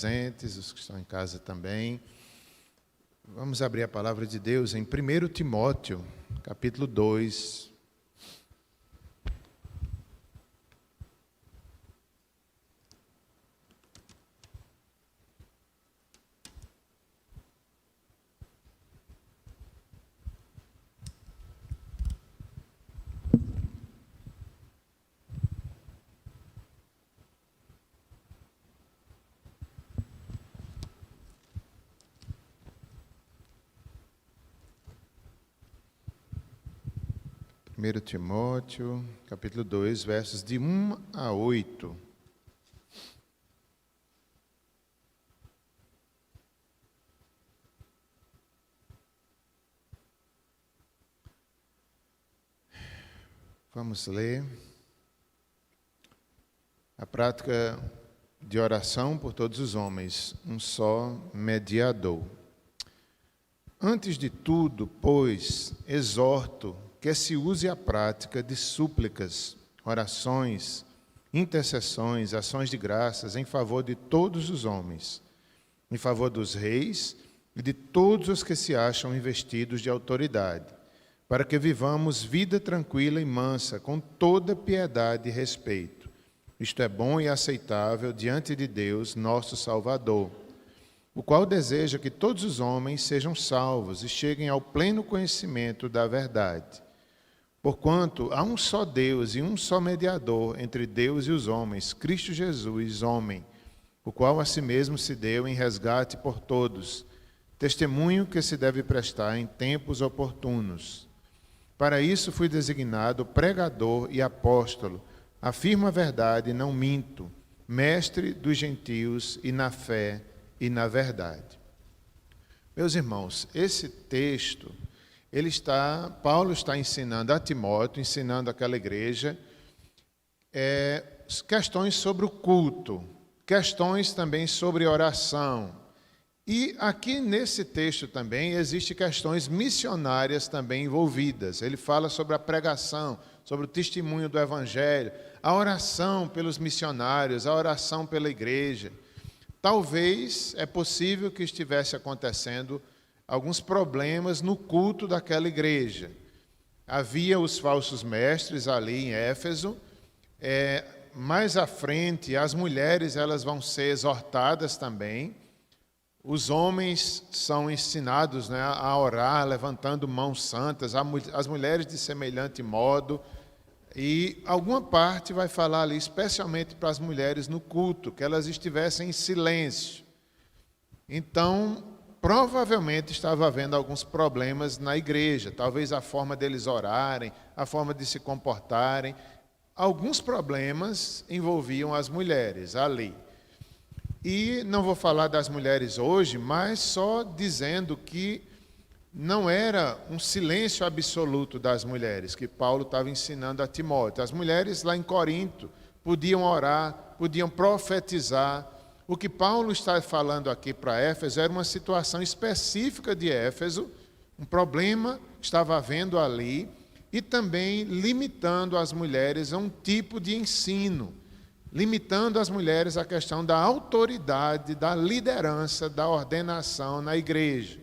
Presentes, os que estão em casa também. Vamos abrir a palavra de Deus em 1 Timóteo, capítulo 2. Primeiro Timóteo, capítulo 2, versos de 1 a 8. Vamos ler. A prática de oração por todos os homens, um só mediador. Antes de tudo, pois, exorto que se use a prática de súplicas, orações, intercessões, ações de graças em favor de todos os homens, em favor dos reis e de todos os que se acham investidos de autoridade, para que vivamos vida tranquila e mansa, com toda piedade e respeito. Isto é bom e aceitável diante de Deus, nosso Salvador, o qual deseja que todos os homens sejam salvos e cheguem ao pleno conhecimento da verdade. Porquanto há um só Deus e um só mediador entre Deus e os homens, Cristo Jesus, homem, o qual a si mesmo se deu em resgate por todos, testemunho que se deve prestar em tempos oportunos. Para isso fui designado pregador e apóstolo, afirmo a verdade e não minto, mestre dos gentios e na fé e na verdade. Meus irmãos, esse texto, Paulo está ensinando a Timóteo, ensinando àquela igreja, questões sobre o culto, questões também sobre oração. E aqui nesse texto também existem questões missionárias também envolvidas. Ele fala sobre a pregação, sobre o testemunho do Evangelho, a oração pelos missionários, a oração pela igreja. Talvez é possível que estivesse acontecendo alguns problemas no culto daquela igreja. Havia os falsos mestres ali em Éfeso. Mais à frente, as mulheres elas vão ser exortadas também. Os homens são ensinados, a orar, levantando mãos santas, as mulheres de semelhante modo. E alguma parte vai falar ali, especialmente para as mulheres no culto, que elas estivessem em silêncio. Então, provavelmente estava havendo alguns problemas na igreja, talvez a forma deles orarem, a forma de se comportarem. Alguns problemas envolviam as mulheres ali. E não vou falar das mulheres hoje, mas só dizendo que não era um silêncio absoluto das mulheres, que Paulo estava ensinando a Timóteo. As mulheres lá em Corinto podiam orar, podiam profetizar. O que Paulo está falando aqui para Éfeso era uma situação específica de Éfeso, um problema que estava havendo ali, e também limitando as mulheres a um tipo de ensino, limitando as mulheres à questão da autoridade, da liderança, da ordenação na igreja.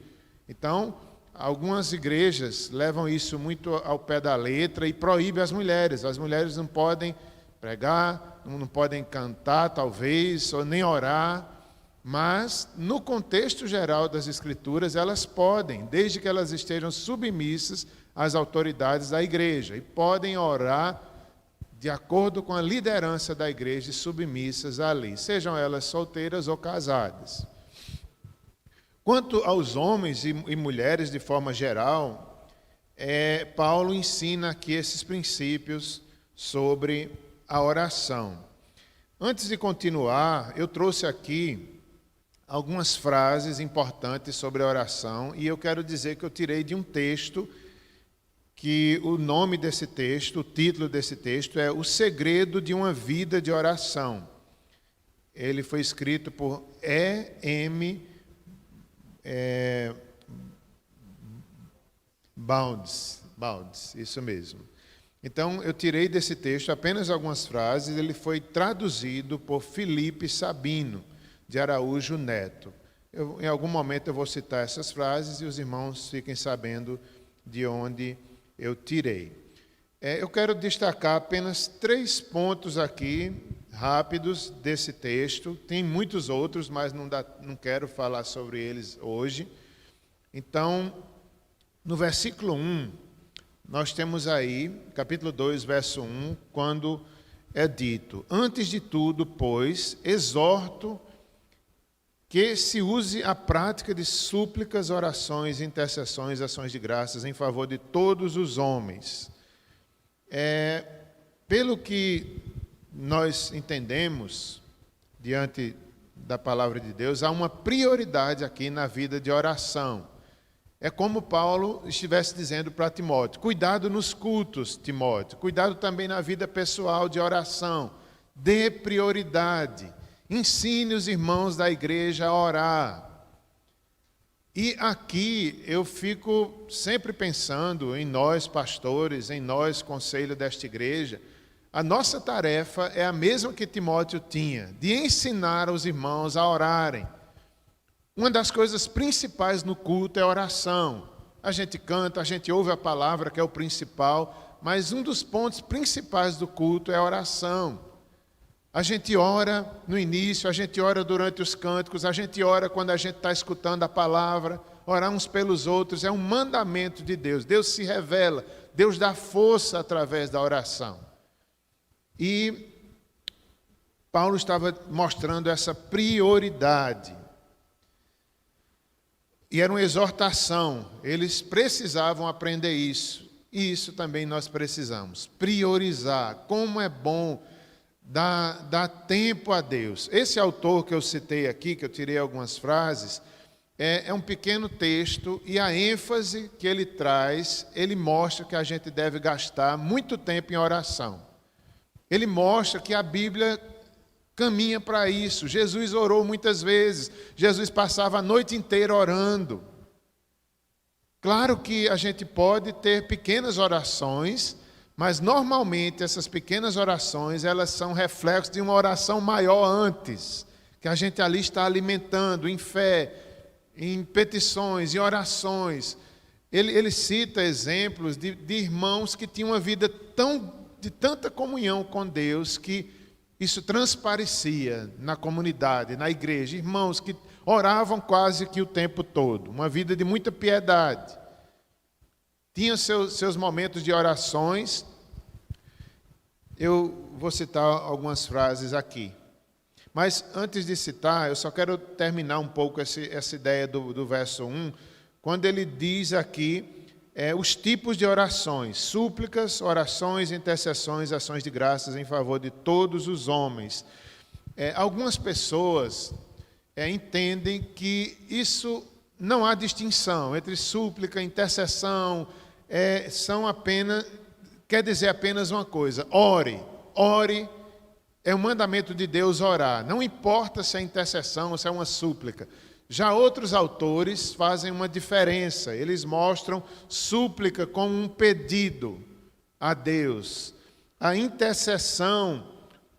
Então, algumas igrejas levam isso muito ao pé da letra e proíbem as mulheres. As mulheres não podem pregar, não podem cantar, talvez, ou nem orar, mas no contexto geral das Escrituras elas podem, desde que elas estejam submissas às autoridades da igreja, e podem orar de acordo com a liderança da igreja e submissas ali, sejam elas solteiras ou casadas. Quanto aos homens e mulheres de forma geral, Paulo ensina aqui esses princípios sobre a oração. Antes de continuar, eu trouxe aqui algumas frases importantes sobre a oração e eu quero dizer que eu tirei de um texto que o nome desse texto, o título desse texto é O Segredo de uma Vida de Oração. Ele foi escrito por E.M. Bounds, isso mesmo. Então, eu tirei desse texto apenas algumas frases, ele foi traduzido por Felipe Sabino. de Araújo Neto. Em algum momento eu vou citar essas frases e os irmãos fiquem sabendo de onde eu tirei. Eu quero destacar apenas 3 pontos aqui, rápidos, desse texto. Tem muitos outros, mas não quero falar sobre eles hoje. Então, no versículo 1, nós temos aí, capítulo 2, verso 1, quando é dito: antes de tudo, pois, exorto que se use a prática de súplicas, orações, intercessões, ações de graças em favor de todos os homens. Pelo que nós entendemos, diante da palavra de Deus, há uma prioridade aqui na vida de oração. É como Paulo estivesse dizendo para Timóteo: cuidado nos cultos, Timóteo, cuidado também na vida pessoal de oração, dê prioridade. Ensine os irmãos da igreja a orar. E aqui eu fico sempre pensando em nós pastores, em nós conselho desta igreja. A nossa tarefa é a mesma que Timóteo tinha, de ensinar os irmãos a orarem. Uma das coisas principais no culto é a oração. A gente canta, a gente ouve a palavra, que é o principal, mas um dos pontos principais do culto é a oração. A gente ora no início, a gente ora durante os cânticos, a gente ora quando a gente está escutando a palavra. Orar uns pelos outros é um mandamento de Deus. Deus se revela, Deus dá força através da oração. E Paulo estava mostrando essa prioridade. E era uma exortação, eles precisavam aprender isso. E isso também nós precisamos, priorizar. Como é bom dar tempo a Deus. Esse autor que eu citei aqui, que eu tirei algumas frases, é um pequeno texto, e a ênfase que ele traz, ele mostra que a gente deve gastar muito tempo em oração. Ele mostra que a Bíblia caminha para isso. Jesus orou muitas vezes, Jesus passava a noite inteira orando. Claro que a gente pode ter pequenas orações, mas normalmente essas pequenas orações, elas são reflexos de uma oração maior antes, que a gente ali está alimentando em fé, em petições, em orações. Ele cita exemplos de irmãos que tinham uma vida de tanta comunhão com Deus, que isso transparecia na comunidade, na igreja. Irmãos que oravam quase que o tempo todo, uma vida de muita piedade. Tinha seus momentos de orações. Eu vou citar algumas frases aqui. Mas antes de citar, eu só quero terminar um pouco essa ideia do verso 1, quando ele diz aqui os tipos de orações: súplicas, orações, intercessões, ações de graças em favor de todos os homens. Algumas pessoas entendem que isso não há distinção entre súplica, intercessão, quer dizer apenas uma coisa: ore, é um mandamento de Deus orar, não importa se é intercessão ou se é uma súplica. Já outros autores fazem uma diferença, eles mostram súplica como um pedido a Deus, a intercessão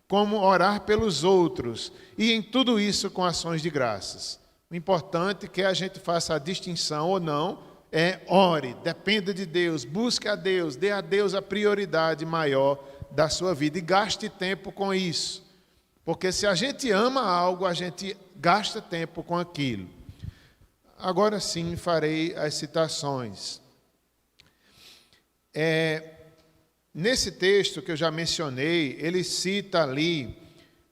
como orar pelos outros, e em tudo isso com ações de graças. O importante é que a gente faça a distinção ou não, ore, dependa de Deus, busque a Deus, dê a Deus a prioridade maior da sua vida e gaste tempo com isso. Porque se a gente ama algo, a gente gasta tempo com aquilo. Agora sim farei as citações. Nesse texto que eu já mencionei, ele cita ali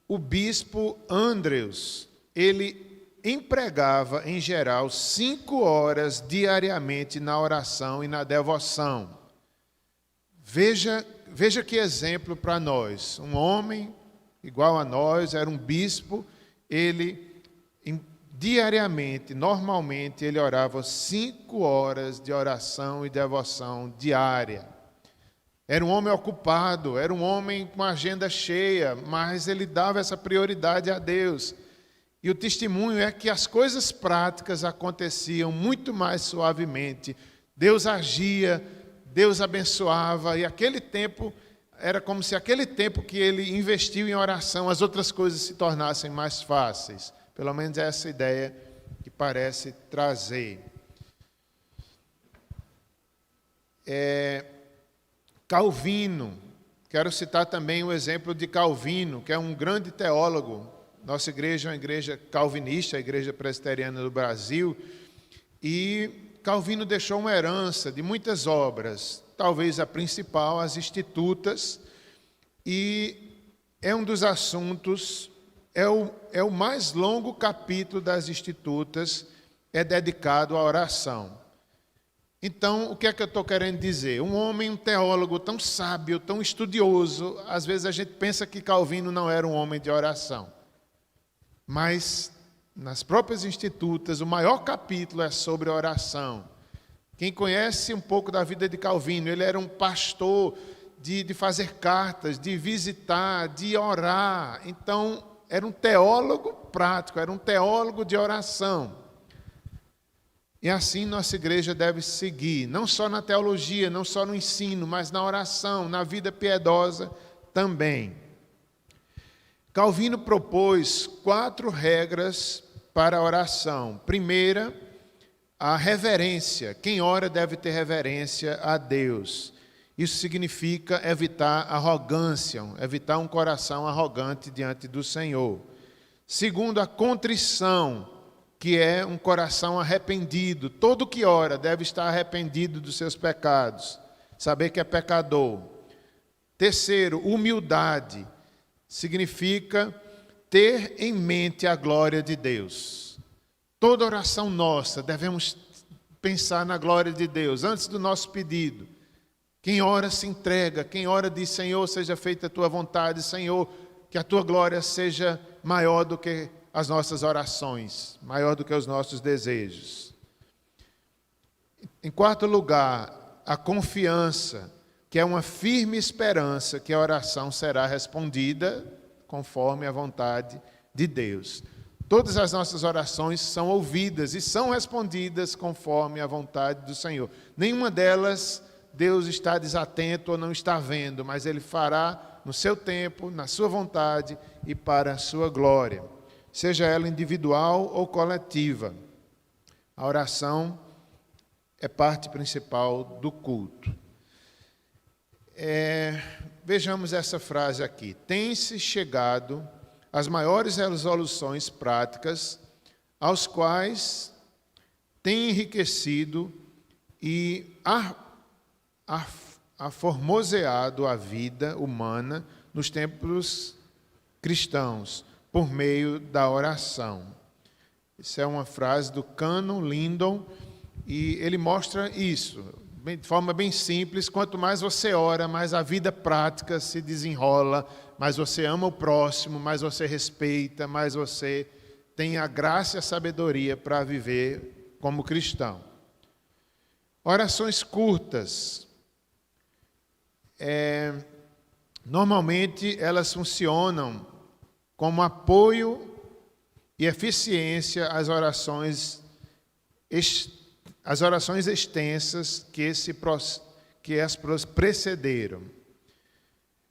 o bispo Andrews. Ele empregava, em geral, 5 horas diariamente na oração e na devoção. Veja que exemplo para nós. Um homem igual a nós, era um bispo, ele diariamente, normalmente, ele orava 5 horas de oração e devoção diária. Era um homem ocupado, era um homem com a agenda cheia, mas ele dava essa prioridade a Deus. E o testemunho é que as coisas práticas aconteciam muito mais suavemente. Deus agia, Deus abençoava, e aquele tempo era como se aquele tempo que ele investiu em oração, as outras coisas se tornassem mais fáceis. Pelo menos essa ideia que parece trazer. Calvino, quero citar também o exemplo de Calvino, que é um grande teólogo. Nossa igreja é uma igreja calvinista, a Igreja Presbiteriana do Brasil, e Calvino deixou uma herança de muitas obras, talvez a principal, as Institutas, e é um dos assuntos, é o mais longo capítulo das Institutas, é dedicado à oração. Então, o que é que eu estou querendo dizer? Um homem, um teólogo tão sábio, tão estudioso, às vezes a gente pensa que Calvino não era um homem de oração. Mas, nas próprias Institutas, o maior capítulo é sobre oração. Quem conhece um pouco da vida de Calvino, ele era um pastor de fazer cartas, de visitar, de orar. Então, era um teólogo prático, era um teólogo de oração. E assim nossa igreja deve seguir, não só na teologia, não só no ensino, mas na oração, na vida piedosa também. Calvino propôs 4 regras para a oração. Primeira, a reverência. Quem ora deve ter reverência a Deus. Isso significa evitar arrogância, evitar um coração arrogante diante do Senhor. Segundo, a contrição, que é um coração arrependido. Todo que ora deve estar arrependido dos seus pecados, saber que é pecador. Terceiro, humildade, significa ter em mente a glória de Deus. Toda oração nossa, devemos pensar na glória de Deus, antes do nosso pedido. Quem ora se entrega, quem ora diz, Senhor, seja feita a tua vontade, Senhor, que a tua glória seja maior do que as nossas orações, maior do que os nossos desejos. Em quarto lugar, a confiança, que é uma firme esperança que a oração será respondida conforme a vontade de Deus. Todas as nossas orações são ouvidas e são respondidas conforme a vontade do Senhor. Nenhuma delas Deus está desatento ou não está vendo, mas Ele fará no seu tempo, na sua vontade e para a sua glória, seja ela individual ou coletiva. A oração é parte principal do culto. Vejamos essa frase aqui. Tem-se chegado às maiores resoluções práticas, aos quais tem enriquecido e aformoseado a vida humana nos tempos cristãos, por meio da oração. Isso é uma frase do Canon Lindon, e ele mostra isso, de forma bem simples. Quanto mais você ora, mais a vida prática se desenrola, mais você ama o próximo, mais você respeita, mais você tem a graça e a sabedoria para viver como cristão. Orações curtas. Normalmente elas funcionam como apoio e eficiência às orações extensas que as precederam.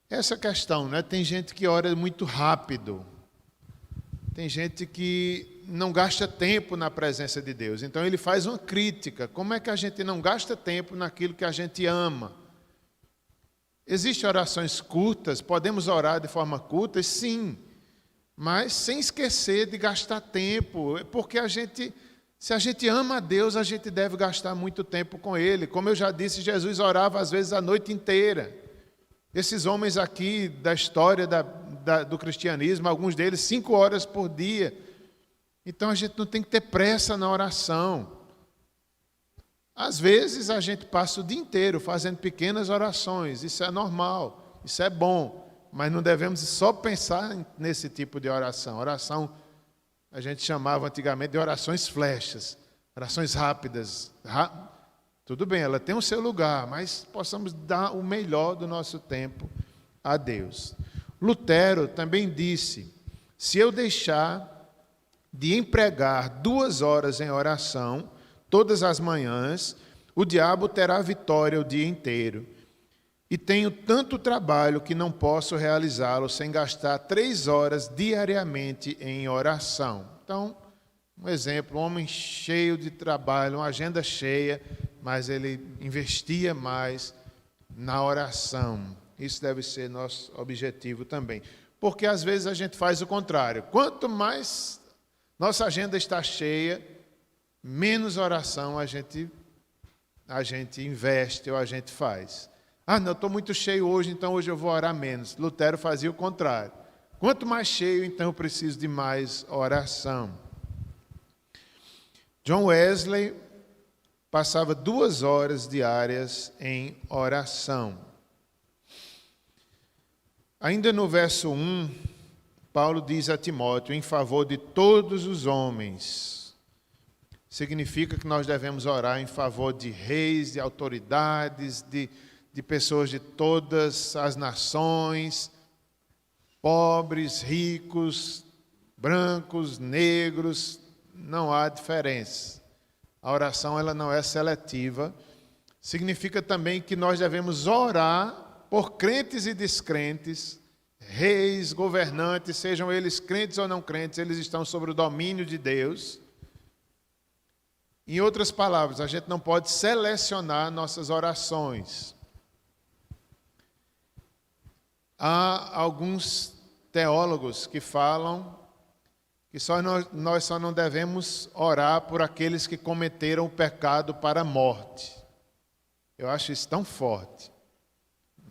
Essa questão, né? Tem gente que ora muito rápido, tem gente que não gasta tempo na presença de Deus. Então ele faz uma crítica: como é que a gente não gasta tempo naquilo que a gente ama? Existem orações curtas, podemos orar de forma curta, sim, mas sem esquecer de gastar tempo, porque se a gente ama a Deus, a gente deve gastar muito tempo com Ele. Como eu já disse, Jesus orava às vezes a noite inteira. Esses homens aqui da história do cristianismo, alguns deles 5 horas por dia. Então a gente não tem que ter pressa na oração. Às vezes a gente passa o dia inteiro fazendo pequenas orações, isso é normal, isso é bom, mas não devemos só pensar nesse tipo de oração. Oração, a gente chamava antigamente de orações flechas, orações rápidas. Tudo bem, ela tem o seu lugar, mas possamos dar o melhor do nosso tempo a Deus. Lutero também disse: se eu deixar de empregar 2 horas em oração todas as manhãs, o diabo terá vitória o dia inteiro. E tenho tanto trabalho que não posso realizá-lo sem gastar 3 horas diariamente em oração. Então, um exemplo, um homem cheio de trabalho, uma agenda cheia, mas ele investia mais na oração. Isso deve ser nosso objetivo também. Porque às vezes a gente faz o contrário. Quanto mais nossa agenda está cheia, menos oração a gente investe ou a gente faz. Ah, não, eu estou muito cheio hoje, então hoje eu vou orar menos. Lutero fazia o contrário. Quanto mais cheio, então eu preciso de mais oração. John Wesley passava 2 horas diárias em oração. Ainda no verso 1, Paulo diz a Timóteo, em favor de todos os homens. Significa que nós devemos orar em favor de reis, de autoridades, de pessoas de todas as nações, pobres, ricos, brancos, negros, não há diferença. A oração ela não é seletiva. Significa também que nós devemos orar por crentes e descrentes, reis, governantes, sejam eles crentes ou não crentes, eles estão sob o domínio de Deus. Em outras palavras, a gente não pode selecionar nossas orações. Há alguns teólogos que falam que nós só não devemos orar por aqueles que cometeram o pecado para a morte. Eu acho isso tão forte.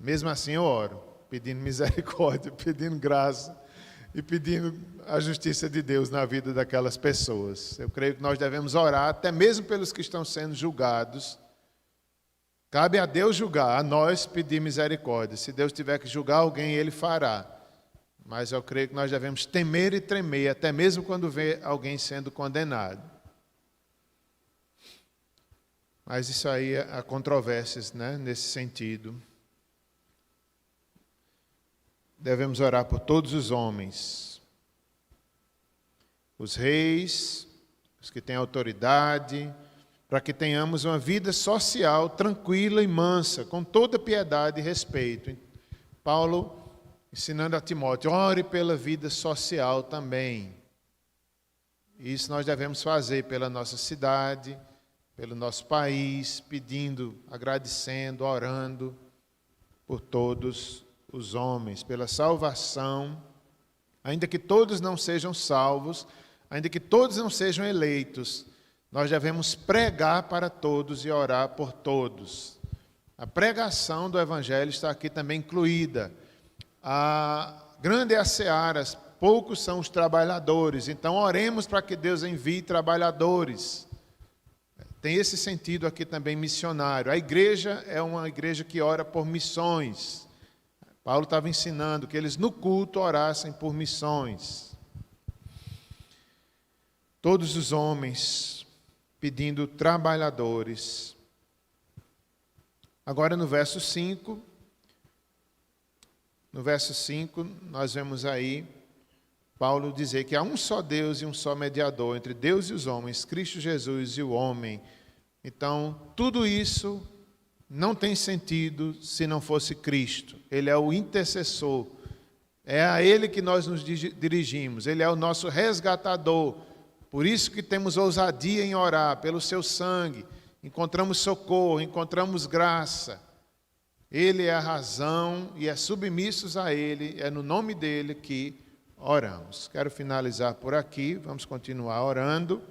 Mesmo assim eu oro, pedindo misericórdia, pedindo graça e pedindo a justiça de Deus na vida daquelas pessoas. Eu creio que nós devemos orar até mesmo pelos que estão sendo julgados. Cabe a Deus julgar, a nós pedir misericórdia. Se Deus tiver que julgar alguém, Ele fará. Mas eu creio que nós devemos temer e tremer, até mesmo quando vê alguém sendo condenado. Mas isso aí há controvérsias, né, nesse sentido. Devemos orar por todos os homens. Os reis, os que têm autoridade, para que tenhamos uma vida social tranquila e mansa, com toda piedade e respeito. Paulo ensinando a Timóteo, ore pela vida social também. Isso nós devemos fazer pela nossa cidade, pelo nosso país, pedindo, agradecendo, orando por todos os homens, pela salvação, ainda que todos não sejam salvos, ainda que todos não sejam eleitos, nós devemos pregar para todos e orar por todos. A pregação do Evangelho está aqui também incluída. Grande é a seara, poucos são os trabalhadores, então oremos para que Deus envie trabalhadores. Tem esse sentido aqui também missionário. A igreja é uma igreja que ora por missões. Paulo estava ensinando que eles no culto orassem por missões. Todos os homens pedindo trabalhadores. Agora no verso 5, nós vemos aí Paulo dizer que há um só Deus e um só mediador entre Deus e os homens, Cristo Jesus e o homem. Então, tudo isso não tem sentido se não fosse Cristo. Ele é o intercessor. É a Ele que nós nos dirigimos. Ele é o nosso resgatador. Por isso que temos ousadia em orar, pelo seu sangue. Encontramos socorro, encontramos graça. Ele é a razão e é submissos a Ele, é no nome dEle que oramos. Quero finalizar por aqui, vamos continuar orando.